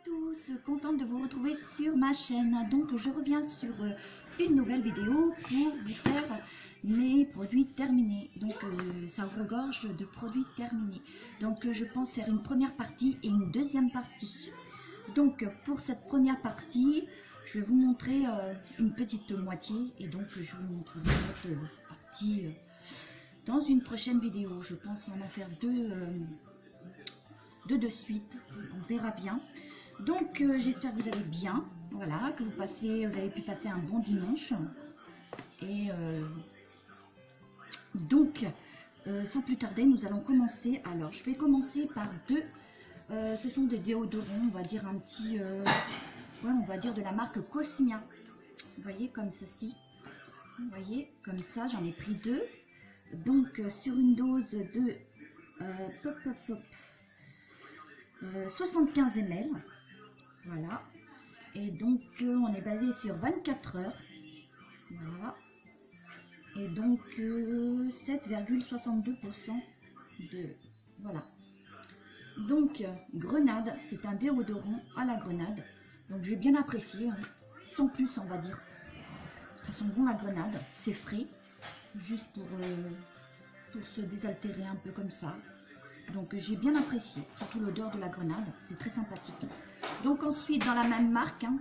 tous, contente de vous retrouver sur ma chaîne. Donc je reviens sur une nouvelle vidéo pour vous faire mes produits terminés. Donc ça regorge de produits terminés. Donc je pense faire une première partie et une deuxième partie. Donc pour cette première partie, je vais vous montrer une petite moitié et donc je vous montrerai l'autre partie dans une prochaine vidéo. Je pense en faire deux de suite, on verra bien. Donc j'espère que vous allez bien, voilà, que vous avez pu passer un bon dimanche. Et donc sans plus tarder, nous allons commencer. Alors je vais commencer par deux. Ce sont des déodorants, on va dire un petit, ouais, on va dire de la marque Cosmia. Vous voyez, comme ceci. Vous voyez, comme ça, j'en ai pris deux. Donc sur une dose de 75 ml. Voilà. Et donc on est basé sur 24 heures. Voilà. Et donc 7,62% de... Voilà. Donc grenade, c'est un déodorant à la grenade. Donc j'ai bien apprécié, hein. Sans plus on va dire. Ça sent bon la grenade, c'est frais. Juste pour se désaltérer un peu comme ça. Donc j'ai bien apprécié, surtout l'odeur de la grenade, c'est très sympathique. Donc ensuite dans la même marque, hein,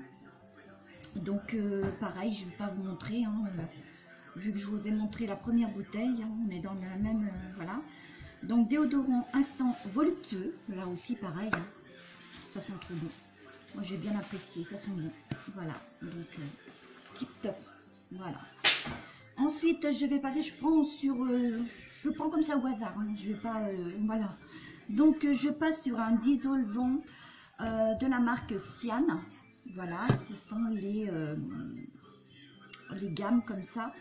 donc pareil, je ne vais pas vous montrer, hein, vu que je vous ai montré la première bouteille, hein, on est dans la même, voilà. Donc déodorant instant voluptueux, là aussi pareil, hein, ça sent trop bon. Moi j'ai bien apprécié, ça sent bon, voilà, donc tip top, voilà. Ensuite, je vais passer, je prends comme ça au hasard, hein, je vais pas, voilà. Donc, je passe sur un dissolvant de la marque Cian. Voilà, ce sont les gammes comme ça.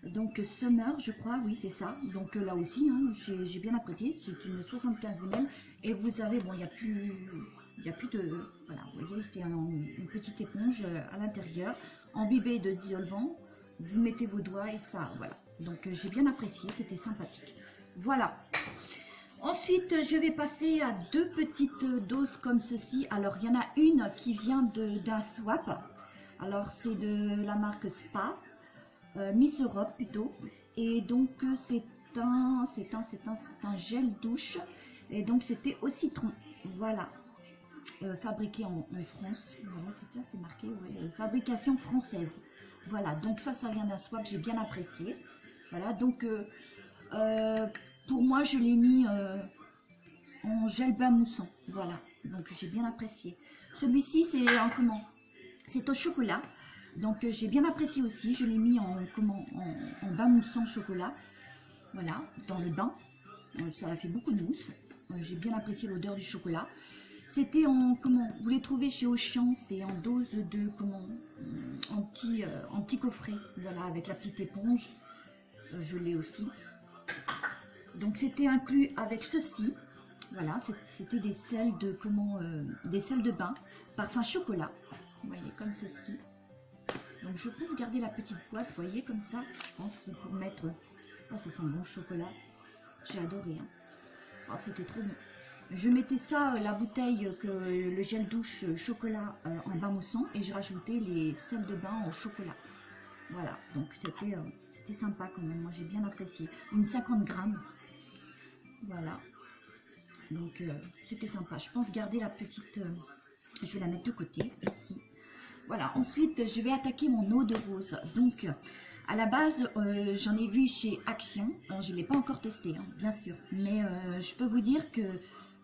Donc, Summer, je crois, oui, c'est ça. Donc, là aussi, hein, j'ai bien apprécié, c'est une 75 ml. Et vous avez, bon, il n'y a plus de, voilà, vous voyez, c'est une petite éponge à l'intérieur, imbibée de dissolvant. Vous mettez vos doigts et ça, voilà. Donc j'ai bien apprécié, c'était sympathique. Voilà. Ensuite, je vais passer à deux petites doses comme ceci. Alors, il y en a une qui vient d'un swap. Alors, c'est de la marque Spa, Miss Europe plutôt. Et donc, c'est un gel douche. Et donc, c'était au citron. Voilà. Fabriqué en France. Voilà, c'est ça, c'est marqué, ouais. Fabrication française. Voilà, donc ça vient d'un swap, j'ai bien apprécié. Voilà, donc pour moi, je l'ai mis en gel bain moussant. Voilà, donc j'ai bien apprécié. Celui-ci, c'est en comment? C'est au chocolat. Donc j'ai bien apprécié aussi. Je l'ai mis en bain moussant chocolat. Voilà, dans le bain. Ça a fait beaucoup de mousse. J'ai bien apprécié l'odeur du chocolat. C'était en vous les trouvez chez Auchan, c'est en dose de en petit coffret, voilà, avec la petite éponge. Je l'ai aussi. Donc c'était inclus avec ceci. Voilà, c'était des sels de des sels de bain, parfum chocolat. Vous voyez, comme ceci. Donc je peux vous garder la petite boîte, vous voyez, comme ça. Je pense pour mettre. Ah, ça sent bon chocolat. J'ai adoré. Hein. Oh, c'était trop bon. Je mettais ça, la bouteille, le gel douche chocolat en bain moussant et je rajoutais les sels de bain au chocolat. Voilà, donc c'était sympa quand même, moi j'ai bien apprécié. Une 50 grammes, voilà, donc c'était sympa. Je pense garder la petite, je vais la mettre de côté, ici. Voilà, ensuite je vais attaquer mon eau de rose. Donc à la base, j'en ai vu chez Action, alors, je ne l'ai pas encore testé, hein, bien sûr, mais je peux vous dire que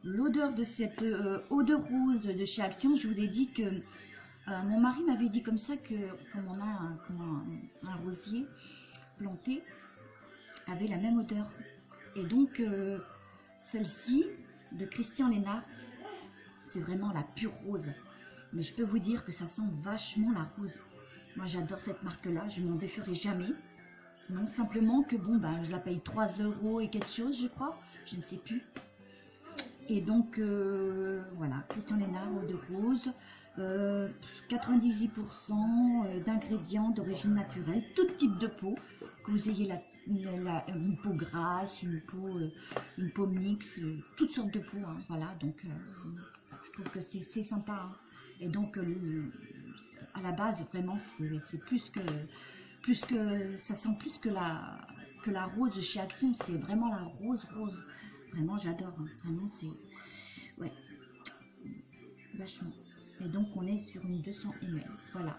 l'odeur de cette eau de rose de chez Action, je vous ai dit que mon mari m'avait dit comme ça que comme on a un rosier planté avait la même odeur. Et donc celle-ci de Christian Lénard, c'est vraiment la pure rose. Mais je peux vous dire que ça sent vachement la rose. Moi j'adore cette marque-là, je m'en déferai jamais. Non, simplement que bon, ben, je la paye 3 € et quelque chose, je crois, je ne sais plus. Et donc, voilà, Christian Lénard, eau de rose, 98% d'ingrédients d'origine naturelle, tout type de peau, que vous ayez une peau grasse, une peau mixte, toutes sortes de peau, hein, voilà, donc Je trouve que c'est sympa. Hein. Et donc, à la base, vraiment, c'est plus que, ça sent plus que la rose chez Action. C'est vraiment la rose. Vraiment, j'adore. Hein. Vraiment, c'est, ouais, vachement. Et donc, on est sur une 200 ml. Voilà.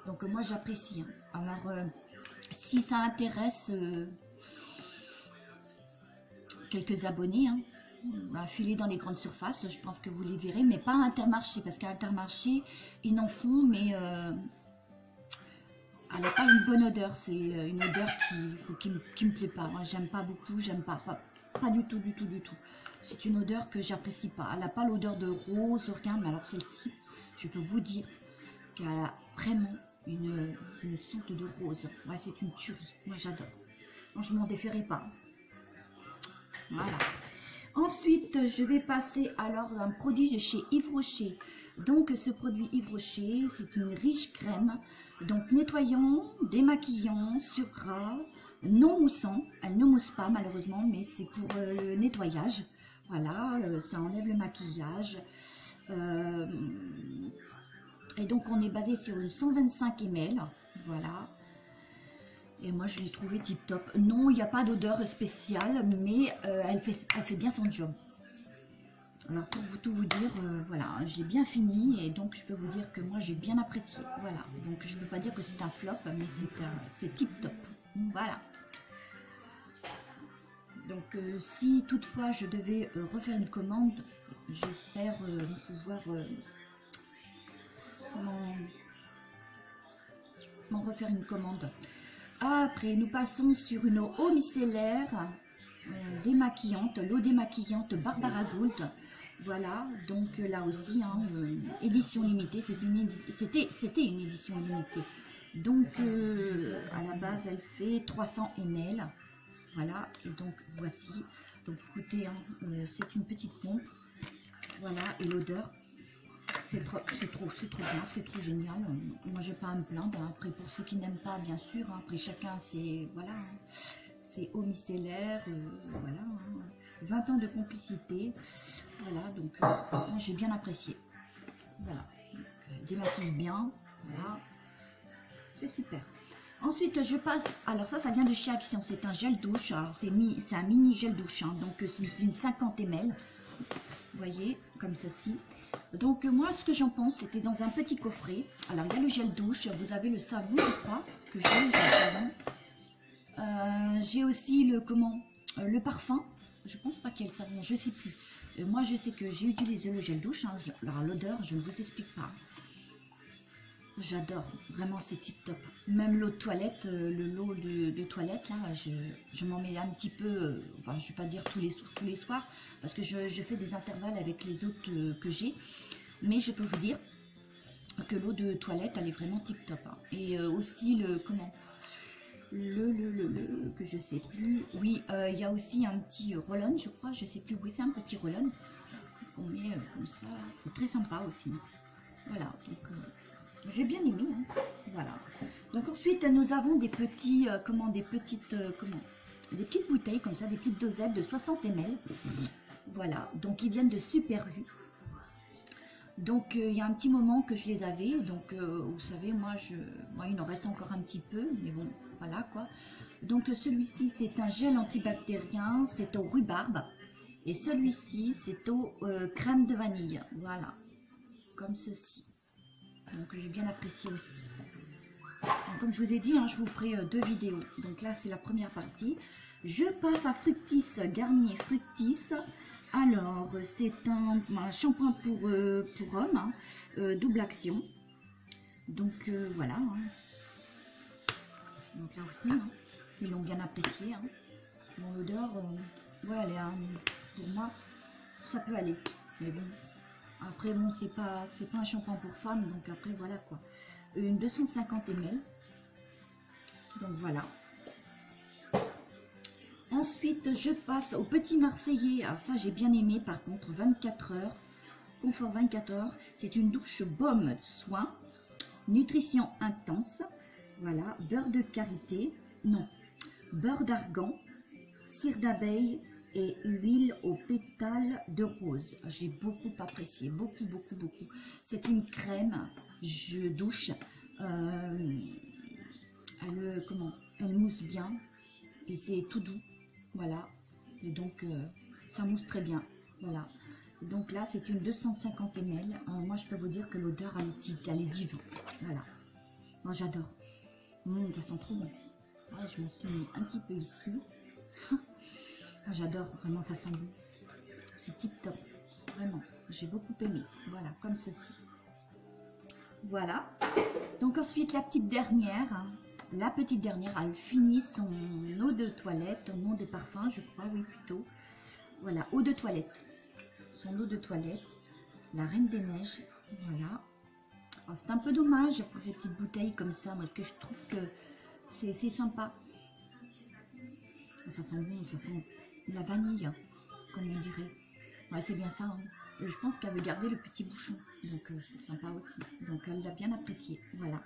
Donc, moi, j'apprécie. Hein. Alors, si ça intéresse quelques abonnés, hein, filez dans les grandes surfaces, je pense que vous les verrez, mais pas à Intermarché, parce qu'à Intermarché, ils en font, mais elle n'a pas une bonne odeur. C'est une odeur qui me plaît pas. Moi, j'aime pas beaucoup, j'aime pas du tout. C'est une odeur que j'apprécie pas. Elle n'a pas l'odeur de rose, rien, mais alors celle-ci, je peux vous dire qu'elle a vraiment une sorte de rose. Ouais, c'est une tuerie. Moi, j'adore. Moi, je m'en défierai pas. Voilà. Ensuite, je vais passer alors à un produit de chez Yves Rocher. Donc, ce produit Yves Rocher, c'est une riche crème. Donc, nettoyant, démaquillant, sur gras, non moussant. Elle ne mousse pas malheureusement, mais c'est pour le nettoyage. Voilà, ça enlève le maquillage. Et donc, on est basé sur une 125 ml. Voilà. Et moi, je l'ai trouvé tip top. Non, il n'y a pas d'odeur spéciale, mais elle fait bien son job. Alors, pour tout vous dire, voilà, je l'ai bien fini. Et donc, je peux vous dire que moi, j'ai bien apprécié. Voilà. Donc, je ne peux pas dire que c'est un flop, mais c'est tip top. Voilà. Donc, si toutefois, je devais refaire une commande, j'espère pouvoir m'en refaire une commande. Après, nous passons sur une eau micellaire démaquillante, l'eau démaquillante Barbara Gould. Voilà, donc là aussi, hein, édition limitée, c'était une édition limitée. Donc, à la base, elle fait 300 ml. Voilà, et donc voici. Donc, écoutez, hein, c'est une petite pompe. Voilà, et l'odeur. C'est trop bien, c'est trop génial. Moi, je n'ai pas à me plaindre. Après, pour ceux qui n'aiment pas, bien sûr, hein, après chacun, c'est voilà, c'est eau micellaire, voilà, hein, 20 ans de complicité. Voilà, donc moi, j'ai bien apprécié. Voilà, démaquille bien, voilà, c'est super. Ensuite, je passe, alors ça vient de chez Action, c'est un gel douche. Alors, c'est un mini gel douche, hein, donc c'est une 50 ml. Vous voyez, comme ceci. Donc moi, ce que j'en pense, c'était dans un petit coffret. Alors, il y a le gel douche, vous avez le savon, je crois, que j'ai, le savon. J'ai aussi le parfum. Je pense pas qu'il y ait le savon, je sais plus. Moi, je sais que j'ai utilisé le gel douche. Hein, alors, l'odeur, je ne vous explique pas. J'adore, vraiment, c'est tip top. Même l'eau de toilette, l'eau de toilette, là, je m'en mets un petit peu, enfin, je ne vais pas dire tous les soirs, parce que je fais des intervalles avec les autres que j'ai. Mais je peux vous dire que l'eau de toilette, elle est vraiment tip top. Hein. Et aussi, que je sais plus. Oui, il y a aussi un petit roll-on, je crois, je sais plus. Oui, c'est un petit roll-on qu'on met comme ça. C'est très sympa aussi. Voilà, donc... j'ai bien aimé, hein. Voilà. Donc ensuite, nous avons des petits, des petites bouteilles comme ça, des petites dosettes de 60 ml. Voilà. Donc ils viennent de Super U. Donc il y a un petit moment que je les avais. Donc vous savez, moi il en reste encore un petit peu, mais bon, voilà quoi. Donc celui-ci, c'est un gel antibactérien, c'est au rhubarbe. Et celui-ci, c'est au crème de vanille. Voilà. Comme ceci. Donc j'ai bien apprécié aussi. Donc, comme je vous ai dit, hein, je vous ferai 2 vidéos. Donc là, c'est la première partie. Je passe à Fructis, Garnier Fructis. Alors, c'est un shampoing pour homme, hein, double action. Donc voilà. Hein. Donc là aussi, hein, ils l'ont bien apprécié. Hein. Bon, l'odeur, ouais, elle est, pour moi, ça peut aller. Mais bon. Après, bon, c'est pas un shampoing pour femmes, donc après, voilà quoi. Une 250 ml. Donc voilà. Ensuite, je passe au petit Marseillais. Alors ça, j'ai bien aimé, par contre, 24 heures. Confort 24 heures. C'est une douche baume soin. Nutrition intense. Voilà. Beurre de karité. Non. Beurre d'argan. Cire d'abeille. et huile aux pétales de rose. J'ai beaucoup apprécié, beaucoup. C'est une crème, je douche. Elle mousse bien et c'est tout doux. Voilà. Et donc, ça mousse très bien. Voilà. Donc là, c'est une 250 ml. Moi, je peux vous dire que l'odeur, elle est divine. Voilà. Moi, j'adore. Ça sent trop bon. Ouais, je m'en suis mis un petit peu ici. J'adore, vraiment, ça sent bon. C'est tip top. Vraiment, j'ai beaucoup aimé. Voilà, comme ceci. Voilà. Donc ensuite, la petite dernière. La petite dernière, elle finit son eau de toilette, eau de parfum, je crois, oui, plutôt. Voilà, eau de toilette. Son eau de toilette, la Reine des Neiges. Voilà. C'est un peu dommage pour ces petites bouteilles comme ça, moi, que je trouve que c'est sympa. Ça sent bon, ça sent la vanille, comme on dirait. Ouais, c'est bien ça. Hein. Je pense qu'elle veut garder le petit bouchon, donc c'est sympa aussi. Donc elle l'a bien apprécié. Voilà.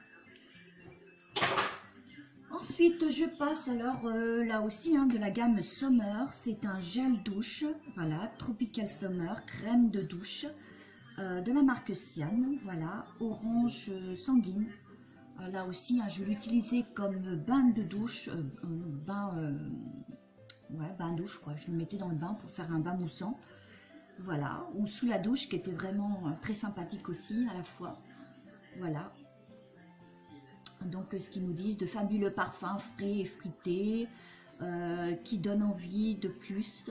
Ensuite, je passe alors là aussi hein, de la gamme Summer. C'est un gel douche, voilà, Tropical Summer, crème de douche de la marque Sian. Voilà, orange sanguine. Là aussi, hein, je l'utilisais comme bain de douche, bain douche quoi. Je le mettais dans le bain pour faire un bain moussant. Voilà, ou sous la douche qui était vraiment très sympathique aussi à la fois. Voilà. Donc ce qu'ils nous disent, de fabuleux parfums frais et fruités qui donnent envie de plus.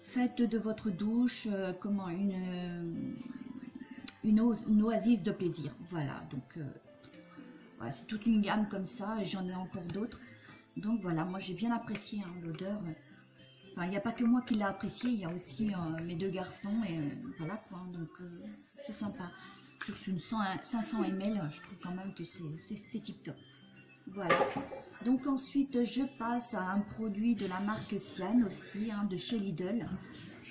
Faites de votre douche comment une oasis de plaisir. Voilà, donc voilà, c'est toute une gamme comme ça et j'en ai encore d'autres. Donc voilà, moi j'ai bien apprécié hein, l'odeur. Enfin, il n'y a pas que moi qui l'ai apprécié, il y a aussi mes deux garçons et voilà quoi. Donc c'est sympa. Sur une 500 ml, je trouve quand même que c'est tip top. Voilà. Donc ensuite, je passe à un produit de la marque Sian aussi, hein, de chez Lidl.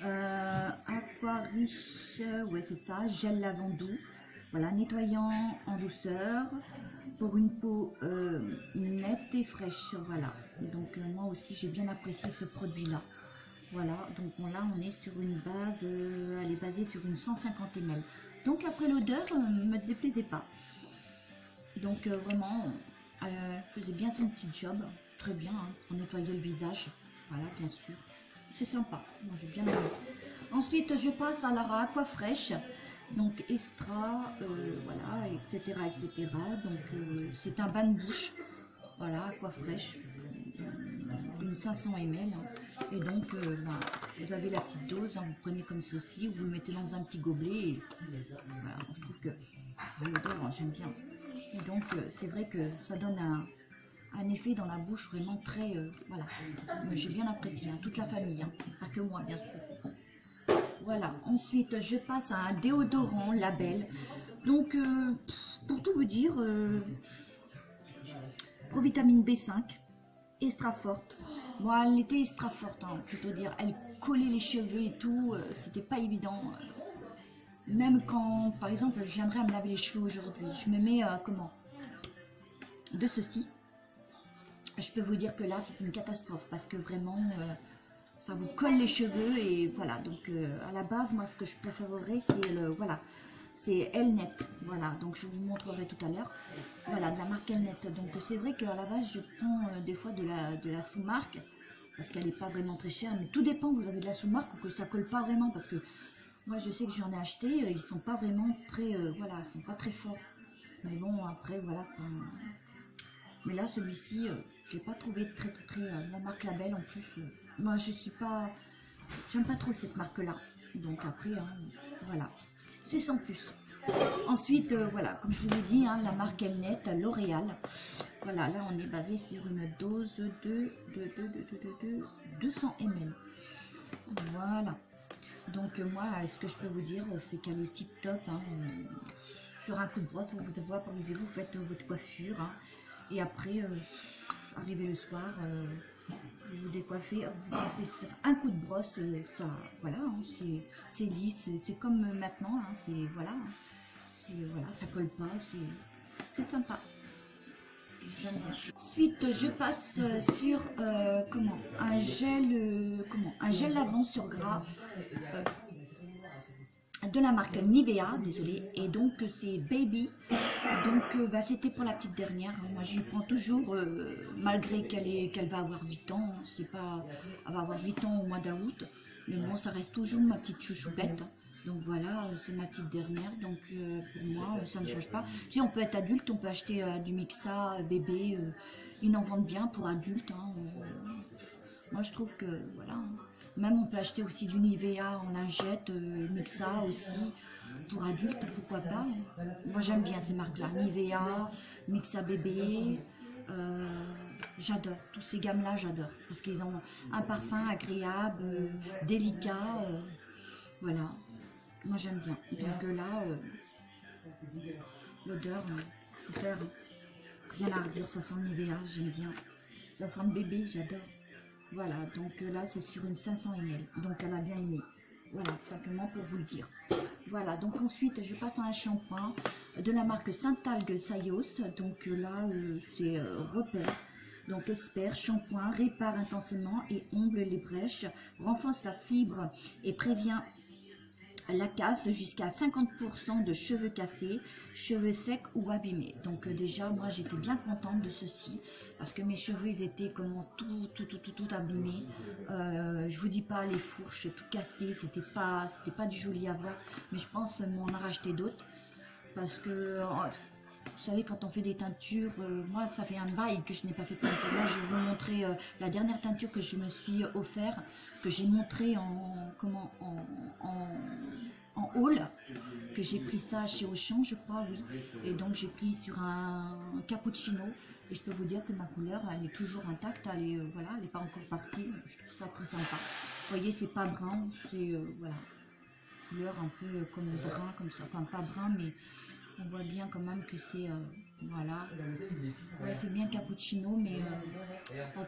Aqua Rich, ouais c'est ça, gel lavandou. Voilà, nettoyant en douceur pour une peau nette et fraîche. Voilà. Donc moi aussi, j'ai bien apprécié ce produit-là. Voilà, donc là on est sur une base, elle est basée sur une 150 ml. Donc après l'odeur ne me déplaisait pas. Donc vraiment, elle faisait bien son petit job, très bien, hein, pour nettoyer le visage. Voilà, bien sûr, c'est sympa, moi j'ai bien aimé. Ensuite je passe à la Aqua Fraîche, donc extra, voilà, etc. Donc c'est un bain de bouche, voilà, Aqua Fraîche. Une 500 ml et donc vous avez la petite dose, hein, vous prenez comme ceci, vous le mettez dans un petit gobelet et voilà, je trouve que l'odeur j'aime bien et donc c'est vrai que ça donne un effet dans la bouche vraiment très voilà, j'ai bien apprécié hein, toute la famille, hein, pas que moi bien sûr. Voilà, ensuite je passe à un déodorant Label, donc pour tout vous dire, provitamine B5 extra forte. Moi, elle était extra forte, hein, plutôt dire. Elle collait les cheveux et tout. C'était pas évident. Même quand, par exemple, je viendrais à me laver les cheveux aujourd'hui, je me mets comment de ceci. Je peux vous dire que là, c'est une catastrophe parce que vraiment, ça vous colle les cheveux et voilà. Donc, à la base, moi, ce que je préférerais, c'est le voilà. C'est Elnet, voilà, donc je vous montrerai tout à l'heure, voilà, de la marque Elnet. Donc c'est vrai qu'à la base je prends des fois de la sous-marque, parce qu'elle n'est pas vraiment très chère, mais tout dépend, vous avez de la sous-marque ou que ça colle pas vraiment, parce que moi je sais que j'en ai acheté, ils sont pas vraiment très, voilà, ils sont pas très forts, mais bon après voilà, mais là celui-ci, j'ai pas trouvé très la marque Label en plus, moi je suis pas, j'aime pas trop cette marque-là, donc après, hein, voilà. C'est sans plus. Ensuite, voilà, comme je vous l'ai dit, hein, la marque Elnet, L'Oréal. Voilà, là on est basé sur une dose de 200 ml. Voilà. Donc moi, ce que je peux vous dire, c'est qu'elle est tip top. Hein, sur un coup de brosse, vous valorisez-vous, faites votre coiffure. Hein, et après, arrivez le soir, vous vous décoiffez, vous passez sur un coup de brosse, ça, voilà, hein, c'est lisse, c'est comme maintenant, hein, c'est voilà, ça colle pas, c'est sympa. j'aime bien. Ensuite, je passe sur comment un gel lavant sur gras de la marque Nivea, désolé, et donc c'est Baby. Donc bah, c'était pour la petite dernière, hein. Moi j'y prends toujours, malgré qu'elle va avoir 8 ans, hein. C'est pas, elle va avoir 8 ans au mois d'août, mais bon ça reste toujours ma petite chouchoupette. Donc voilà, c'est ma petite dernière, donc pour moi ça ne change pas. Tu sais, on peut être adulte, on peut acheter du Mixa bébé, ils en vendent bien pour adultes, hein. Moi je trouve que voilà, hein. Même on peut acheter aussi du Nivea en lingette, Mixa aussi, pour adultes, pourquoi pas. Moi j'aime bien ces marques-là, Nivea, Mixa bébé, j'adore, tous ces gammes-là j'adore, parce qu'ils ont un parfum agréable, délicat, voilà, moi j'aime bien. Donc là, l'odeur, super, rien à redire, ça sent le Nivea, j'aime bien, ça sent le bébé, j'adore. Voilà, donc là c'est sur une 500 ml, donc elle a bien aimé. Voilà, simplement pour vous le dire. Voilà, donc ensuite je passe à un shampoing de la marque Saint-Algue Sayos. Donc là c'est Repère. Donc Espère, shampoing, répare intensément et omble les brèches, renforce la fibre et prévient la casse jusqu'à 50% de cheveux cassés, cheveux secs ou abîmés. Donc déjà moi j'étais bien contente de ceci parce que mes cheveux ils étaient comment tout abîmés. Je vous dis pas, les fourches tout cassées, c'était pas du joli à voir, mais je pense m'en a racheté d'autres parce que vous savez, quand on fait des teintures, moi ça fait un bail que je n'ai pas fait de teinture. Là je vais vous montrer la dernière teinture que je me suis offert, que j'ai montré en haul, que j'ai pris ça chez Auchan je crois, oui. Et donc j'ai pris sur un cappuccino et je peux vous dire que ma couleur elle est toujours intacte, elle est voilà, elle n'est pas encore partie. Je trouve ça très sympa. Vous voyez, c'est pas brun, c'est voilà, couleur un peu comme brun comme ça, enfin pas brun mais on voit bien quand même que c'est voilà, ouais, c'est bien cappuccino, mais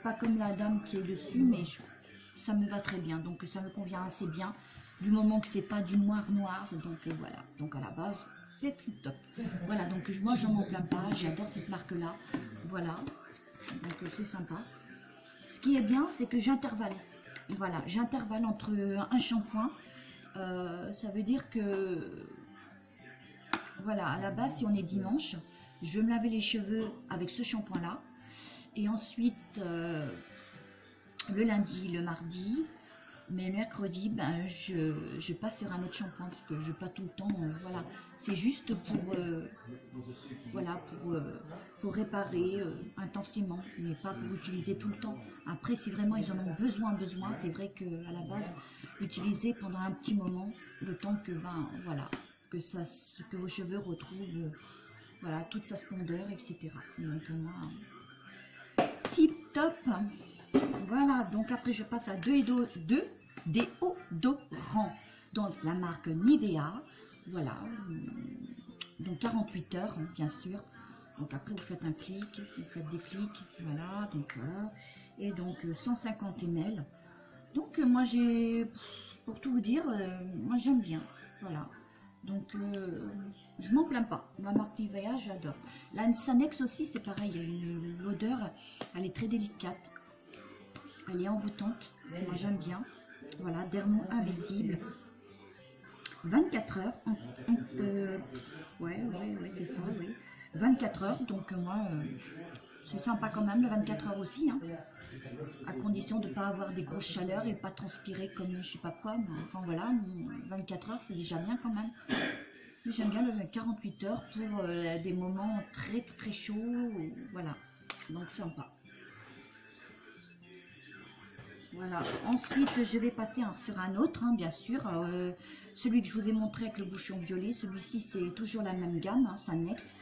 pas comme la dame qui est dessus, mais ça me va très bien, donc ça me convient assez bien du moment que c'est pas du noir, donc voilà, donc à la base c'est très top. Voilà, donc moi je m'en plains pas, j'adore cette marque là, voilà, donc c'est sympa. Ce qui est bien, c'est que j'intervalle, voilà, j'intervalle entre un shampoing, ça veut dire que voilà, à la base, si on est dimanche, je vais me laver les cheveux avec ce shampoing-là. Et ensuite, le lundi, le mardi, mais mercredi, ben, je passe sur un autre shampoing parce que je n'ai pas tout le temps. Voilà, c'est juste pour, voilà, pour réparer intensément, mais pas pour utiliser tout le temps. Après, si vraiment ils en ont besoin, c'est vrai qu'à la base, utiliser pendant un petit moment, le temps que, ben, voilà, que vos cheveux retrouvent voilà, toute sa splendeur, etc. Donc moi, tip top. Voilà, donc après je passe à deux déodorants, donc la marque Nivea, voilà, donc 48 heures, bien sûr. Donc après vous faites un clic, vous faites des clics, voilà, donc voilà, et donc 150 ml. Donc moi j'ai, pour tout vous dire, moi j'aime bien, voilà. Donc, je m'en plains pas. Ma marque Nivea, j'adore. La Sanex aussi, c'est pareil. L'odeur, elle est très délicate. Elle est envoûtante. Moi, j'aime bien. Voilà, Dermo Invisible. 24 heures. Ouais, c'est ça, oui. 24 heures. Donc, moi, c'est sympa quand même, le 24 heures aussi. Hein. À condition de ne pas avoir des grosses chaleurs et pas transpirer comme je sais pas quoi, mais enfin voilà, 24 heures c'est déjà bien quand même. J'aime bien le 48 heures pour des moments très chauds, voilà, donc sympa. Voilà, ensuite je vais passer sur un autre, hein, bien sûr, celui que je vous ai montré avec le bouchon violet, celui-ci c'est toujours la même gamme, hein, Sanex,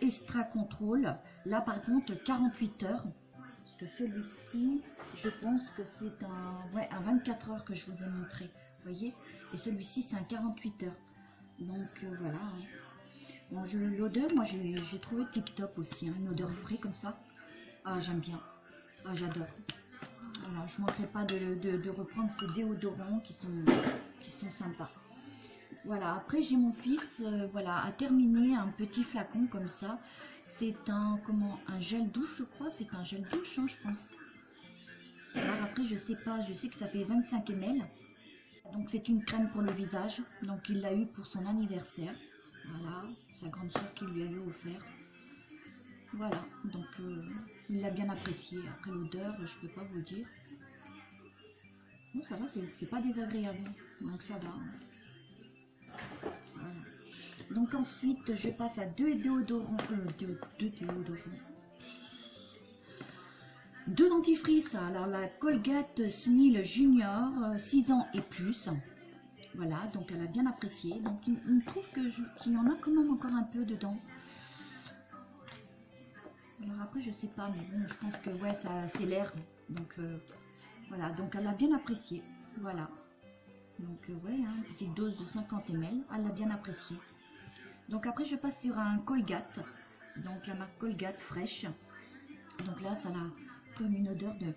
Extra Control, là par contre 48 heures. Celui-ci, je pense que c'est un 24 heures que je vous ai montré, vous voyez, et celui-ci c'est un 48 heures, donc voilà. Bon, l'odeur, moi j'ai trouvé tip top aussi, hein, une odeur frais comme ça, ah j'aime bien, ah j'adore. Voilà, je ne manquerai pas de reprendre ces déodorants qui sont sympas. Voilà, après j'ai mon fils, voilà, a terminé un petit flacon comme ça C'est un, comment, un gel douche, je crois. C'est un gel douche, hein, je pense. Alors après, je sais pas, je sais que ça fait 25 ml. Donc c'est une crème pour le visage. Donc il l'a eu pour son anniversaire. Voilà, sa grande soeur qui lui avait offert. Voilà, donc il l'a bien apprécié. Après l'odeur, je peux pas vous dire. Bon, ça va, c'est pas désagréable. Donc ça va. Voilà. Donc ensuite, je passe à deux déodorants. Deux dentifrices. Alors la Colgate Smile Junior, 6 ans et plus. Voilà, donc elle a bien apprécié. Donc il me trouve qu'il y en a quand même encore un peu dedans. Alors après, je sais pas, mais bon, je pense que ouais, ça c'est l'air. Donc voilà, donc elle a bien apprécié. Voilà. Donc ouais, hein, une petite dose de 50 ml, elle l'a bien apprécié. Donc après, je passe sur un Colgate. Donc la marque Colgate fraîche. Donc là, ça a comme une odeur de,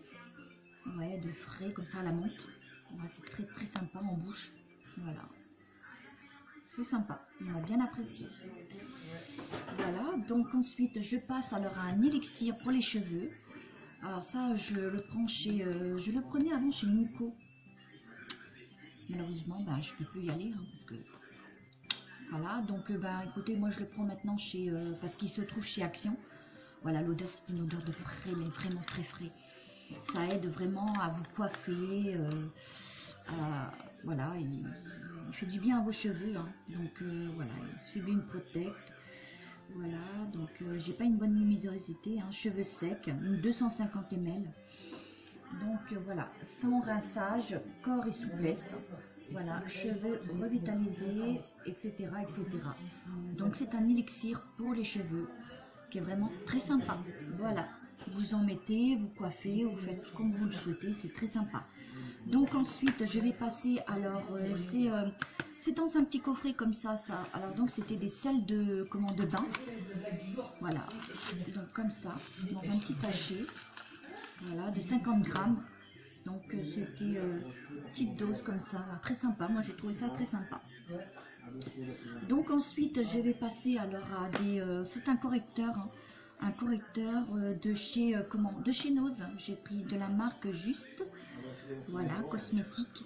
ouais, de frais, comme ça à la menthe. Ouais, c'est très très sympa en bouche. Voilà. C'est sympa, on a bien apprécié. Voilà, donc ensuite je passe alors à un élixir pour les cheveux. Alors ça, je le prends chez, je le prenais avant chez Nuco. Malheureusement, ben, je ne peux plus y aller, hein, parce que voilà. Donc ben, écoutez, moi je le prends maintenant chez, parce qu'il se trouve chez Action. Voilà, l'odeur c'est une odeur de frais, mais vraiment très frais. Ça aide vraiment à vous coiffer, voilà, il fait du bien à vos cheveux, hein. Donc voilà, suivez une protecte. Voilà, donc j'ai pas une bonne luminosité, hein, cheveux secs, 250 ml. Donc voilà, sans rinçage, corps et souplesse. Voilà, cheveux revitalisés, etc., etc. Donc c'est un élixir pour les cheveux qui est vraiment très sympa. Voilà, vous en mettez, vous coiffez, vous faites comme vous le souhaitez, c'est très sympa. Donc ensuite, je vais passer, alors c'est dans un petit coffret comme ça. Alors donc c'était des sels de, comment, de bain. Voilà, donc comme ça, dans un petit sachet. Voilà, de 50 grammes. Donc c'était une petite dose comme ça, là, très sympa. Moi j'ai trouvé ça très sympa. Donc ensuite je vais passer alors à des, c'est un correcteur, hein, un correcteur de chez comment, de chez Nose. J'ai pris de la marque Juste, voilà, cosmétique.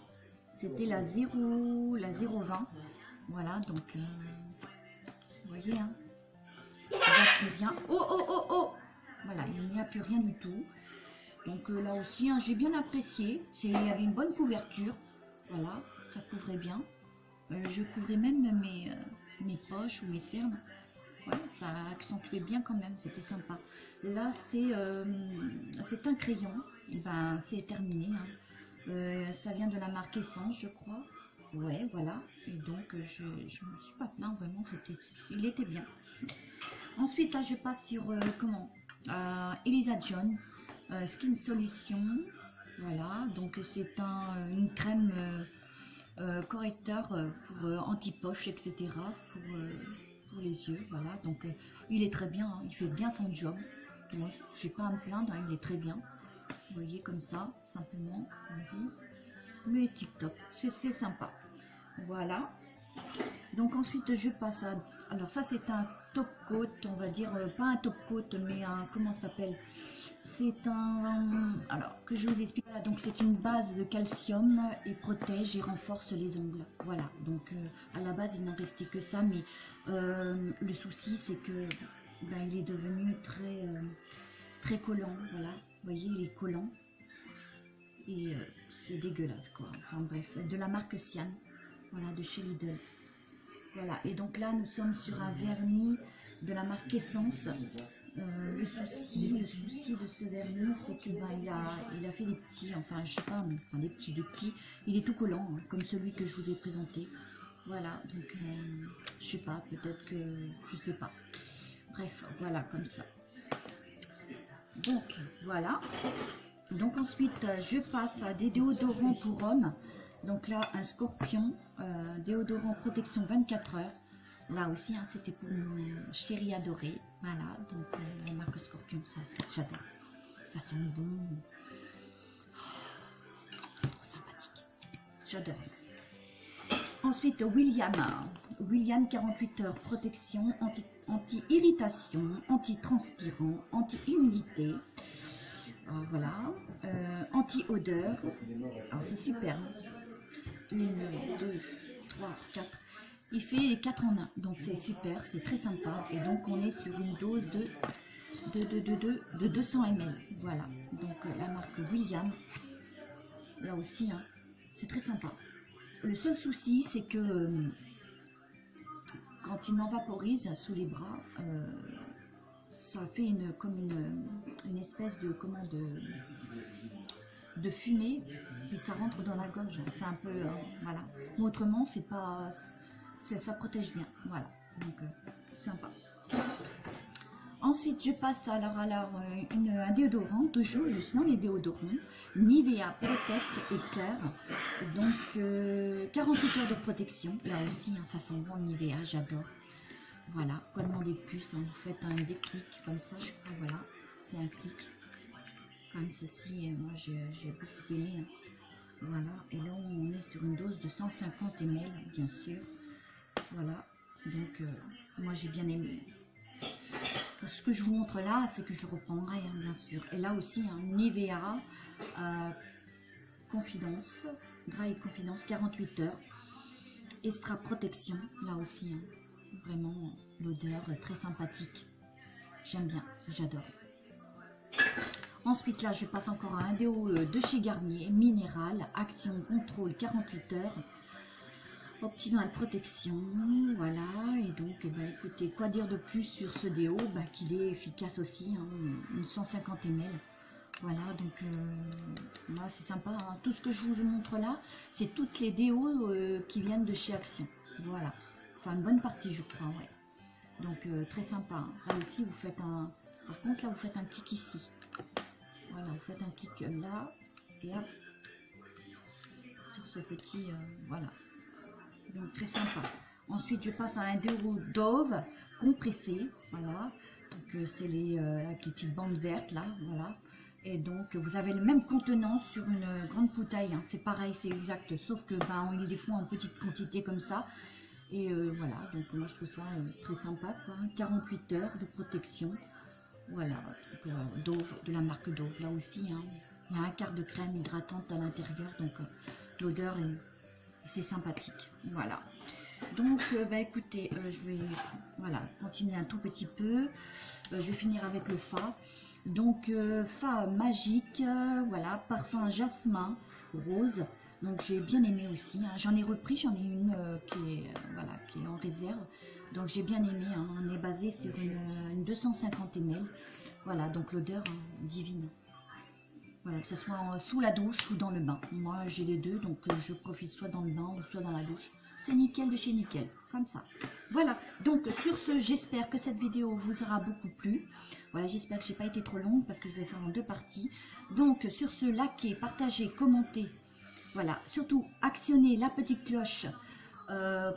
C'était la 020. Voilà, donc vous voyez, hein, il n'y a plus rien. Oh oh oh oh, voilà, il n'y a plus rien du tout. Donc là aussi, hein, j'ai bien apprécié. Il y avait une bonne couverture. Voilà, ça couvrait bien. Je couvrais même mes poches ou mes cernes. Ouais, ça accentuait bien quand même, c'était sympa. Là, c'est un crayon. Ben, c'est terminé, hein. Ça vient de la marque Essence, je crois. Ouais, voilà. Et donc, je ne me suis pas plaint, vraiment, il était bien. Ensuite, là, je passe sur, comment, Elisa John. Skin Solution, voilà, donc c'est une crème correcteur pour anti-poche, etc. pour les yeux, voilà, donc il est très bien, hein, il fait bien son job, donc je n'ai pas à me plaindre, hein, il est très bien, vous voyez comme ça, simplement, mais TikTok, c'est sympa, voilà. Donc ensuite je passe à, alors ça c'est un top coat, on va dire, pas un top coat, mais un, comment ça s'appelle, c'est un, alors que je vous explique, voilà, donc c'est une base de calcium et protège et renforce les ongles, voilà, donc à la base il n'en restait que ça, mais le souci c'est que ben, il est devenu très collant, voilà, vous voyez il est collant et c'est dégueulasse quoi, enfin bref, de la marque Sian, voilà, de chez Lidl. Voilà, et donc là nous sommes sur un vernis de la marque Essence. Le souci de ce vernis, c'est que ben, il a fait des petits, enfin je sais pas, mais, enfin, des petits, il est tout collant, hein, comme celui que je vous ai présenté. Voilà, donc je sais pas, peut-être que, je sais pas. Bref, voilà, comme ça. Donc voilà. Donc ensuite, je passe à des déodorants pour hommes. Donc là, un Scorpion, déodorant protection 24 heures. Là aussi, hein, c'était pour mon chéri adoré. Voilà, donc la marque Scorpion, ça j'adore. Ça sent bon. Oh, c'est trop sympathique. J'adore. Ensuite, William. William 48 heures protection anti-irritation, anti-transpirant, anti-humidité. Voilà, anti-odeur. Alors c'est super. 1, 2, 3, 4. Il fait 4 en 1, donc c'est super, c'est très sympa. Et donc on est sur une dose de 200 ml. Voilà, donc la marque William. Là aussi, hein, c'est très sympa. Le seul souci, c'est que quand il m'envaporise sous les bras, ça fait comme une espèce de de fumée, puis ça rentre dans la gorge. C'est un peu voilà. Mais autrement, c'est pas, ça protège bien. Voilà, donc c'est sympa. Ensuite, je passe alors un déodorant, toujours juste dans les déodorants, Nivea Protect et Care, donc 48 heures de protection, là aussi, hein, ça sent bon le Nivea, j'adore. Voilà, quoi demander de plus, hein, vous faites un déclic comme ça, je crois, voilà, c'est un clic, comme ceci, moi j'ai beaucoup aimé, hein. Voilà, et là on est sur une dose de 150 ml, bien sûr, voilà, donc moi j'ai bien aimé. Ce que je vous montre là, c'est que je reprendrai, hein, bien sûr. Et là aussi, hein, Nivea Confidence, Dry Confidence, 48 heures. Extra Protection, là aussi, hein, vraiment, l'odeur très sympathique. J'aime bien, j'adore. Ensuite, là, je passe encore à un déo de chez Garnier, Minéral, Action Contrôle, 48 heures. Optimale protection, voilà, et donc, bah, écoutez, quoi dire de plus sur ce déo, bah, qu'il est efficace aussi, hein, une 150 ml, voilà, donc, voilà, c'est sympa, hein. Tout ce que je vous montre là, c'est toutes les déos qui viennent de chez Action, voilà, enfin, une bonne partie, je crois, ouais, donc, très sympa, hein. Là aussi, vous faites un, par contre, là, vous faites un clic ici, voilà, vous faites un clic là, et hop, sur ce petit, voilà. Donc très sympa. Ensuite je passe à un déo Dove compressé, voilà, donc c'est avec les petites bandes vertes là, voilà, et donc vous avez le même contenant sur une grande bouteille, hein. C'est pareil, c'est exact, sauf que ben ils les font en petite quantité comme ça, et voilà, donc moi je trouve ça très sympa, quoi, hein. 48 heures de protection, voilà, donc, Dove, de la marque Dove, là aussi, hein. Il y a un quart de crème hydratante à l'intérieur, donc l'odeur est, c'est sympathique, voilà. Donc bah écoutez, je vais voilà continuer un tout petit peu, je vais finir avec le Fa, donc Fa magique, voilà, parfum jasmin rose, donc j'ai bien aimé aussi, hein. J'en ai repris, j'en ai une qui est voilà, qui est en réserve, donc j'ai bien aimé, hein. On est basé sur une 250 ml, voilà, donc l'odeur, hein, divine. Voilà, que ce soit sous la douche ou dans le bain. Moi, j'ai les deux, donc je profite soit dans le bain ou soit dans la douche. C'est nickel de chez nickel, comme ça. Voilà, donc sur ce, j'espère que cette vidéo vous aura beaucoup plu. Voilà, j'espère que je n'ai pas été trop longue parce que je vais faire en 2 parties. Donc sur ce, likez, partagez, commentez. Voilà, surtout actionnez la petite cloche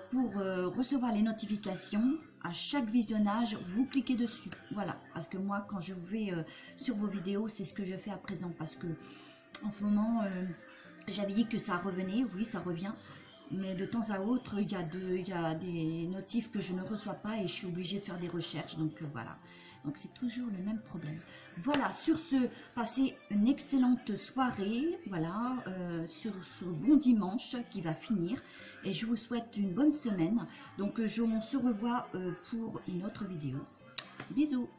pour recevoir les notifications. À chaque visionnage, vous cliquez dessus. Voilà, parce que moi, quand je vais sur vos vidéos, c'est ce que je fais à présent. Parce que en ce moment, j'avais dit que ça revenait. Oui, ça revient. Mais de temps à autre, il y a des notifs que je ne reçois pas et je suis obligée de faire des recherches. Donc voilà. Donc c'est toujours le même problème. Voilà, sur ce, passez une excellente soirée, voilà, sur ce bon dimanche qui va finir. Et je vous souhaite une bonne semaine. Donc on se revoit pour une autre vidéo. Bisous.